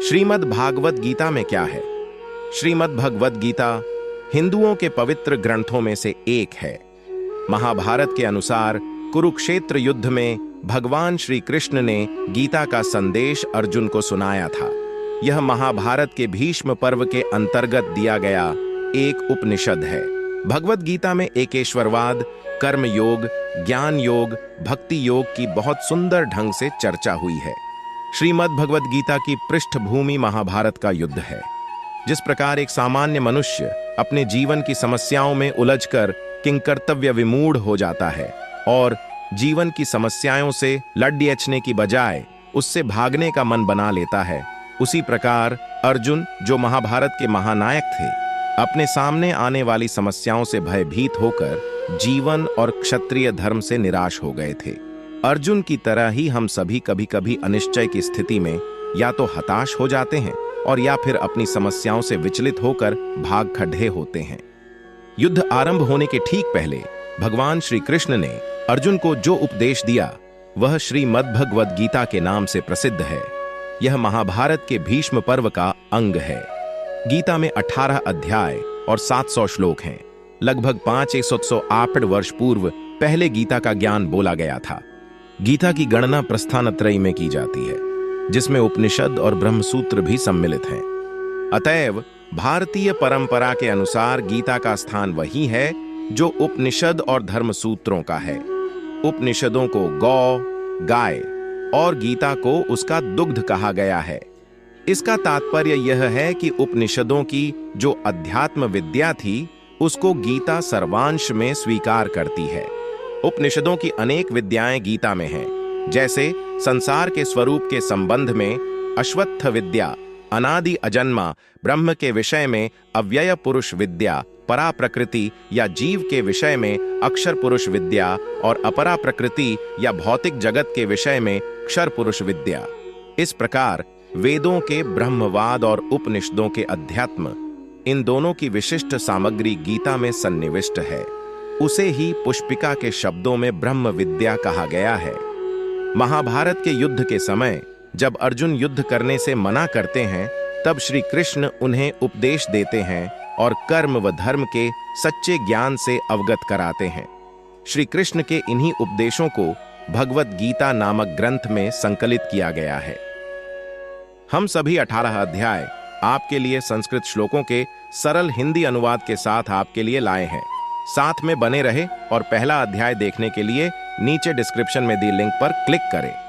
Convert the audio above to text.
श्रीमद् भागवत गीता में क्या है? श्रीमद् भगवत गीता हिंदुओं के पवित्र ग्रंथों में से एक है। महाभारत के अनुसार कुरुक्षेत्र युद्ध में भगवान श्री कृष्ण ने गीता का संदेश अर्जुन को सुनाया था। यह महाभारत के भीष्म पर्व के अंतर्गत दिया गया एक उपनिषद है। भगवत गीता में एकेश्वरवाद, कर्म योग, ज्ञान योग, भक्ति योग की बहुत सुंदर ढंग से चर्चा हुई है। श्रीमद् भगवत गीता की पृष्ठभूमि महाभारत का युद्ध है। जिस प्रकार एक सामान्य मनुष्य अपने जीवन की समस्याओं में उलझकर किंकर्तव्य विमूढ़ हो जाता है और जीवन की समस्याओं से लड़ने की बजाय उससे भागने का मन बना लेता है, उसी प्रकार अर्जुन, जो महाभारत के महानायक थे, अपने सामने आने वाली समस्याओं से भयभीत होकर जीवन और क्षत्रिय धर्म से निराश हो गए थे। अर्जुन की तरह ही हम सभी कभी कभी अनिश्चय की स्थिति में या तो हताश हो जाते हैं और या फिर अपनी समस्याओं से विचलित होकर भाग खड़े होते हैं। युद्ध आरंभ होने के ठीक पहले भगवान श्री कृष्ण ने अर्जुन को जो उपदेश दिया वह श्रीमद् भगवत गीता के नाम से प्रसिद्ध है। यह महाभारत के भीष्म पर्व का अंग है। गीता में 18 अध्याय और 700 श्लोक हैं। लगभग 5,108 वर्ष पूर्व पहले गीता का ज्ञान बोला गया था। गीता की गणना प्रस्थानत्रयी में की जाती है, जिसमें उपनिषद और ब्रह्मसूत्र भी सम्मिलित हैं। अतएव भारतीय परंपरा के अनुसार गीता का स्थान वही है जो उपनिषद और धर्मसूत्रों का है। उपनिषदों को गौ, गाय और गीता को उसका दुग्ध कहा गया है। इसका तात्पर्य यह है कि उपनिषदों की जो अध्यात्म विद्या थी उसको गीता सर्वांश में स्वीकार करती है। उपनिषदों की अनेक विद्याएं गीता में हैं, जैसे संसार के स्वरूप के संबंध में अश्वत्थ विद्या, अनादि अजन्मा ब्रह्म के विषय में अव्यय पुरुष विद्या, परा प्रकृति या जीव के विषय में अक्षर पुरुष विद्या और अपरा प्रकृति या भौतिक जगत के विषय में क्षर पुरुष विद्या। इस प्रकार वेदों के ब्रह्मवाद और उपनिषदों के अध्यात्म, इन दोनों की विशिष्ट सामग्री गीता में सन्निविष्ट है। उसे ही पुष्पिका के शब्दों में ब्रह्म विद्या कहा गया है। महाभारत के युद्ध के समय जब अर्जुन युद्ध करने से मना करते हैं, तब श्री कृष्ण उन्हें उपदेश देते हैं और कर्म व धर्म के सच्चे ज्ञान से अवगत कराते हैं। श्री कृष्ण के इन्हीं उपदेशों को भगवत गीता नामक ग्रंथ में संकलित किया गया है। हम सभी 18 अध्याय आपके लिए संस्कृत श्लोकों के सरल हिंदी अनुवाद के साथ आपके लिए लाए हैं। साथ में बने रहे और पहला अध्याय देखने के लिए नीचे डिस्क्रिप्शन में दी लिंक पर क्लिक करें।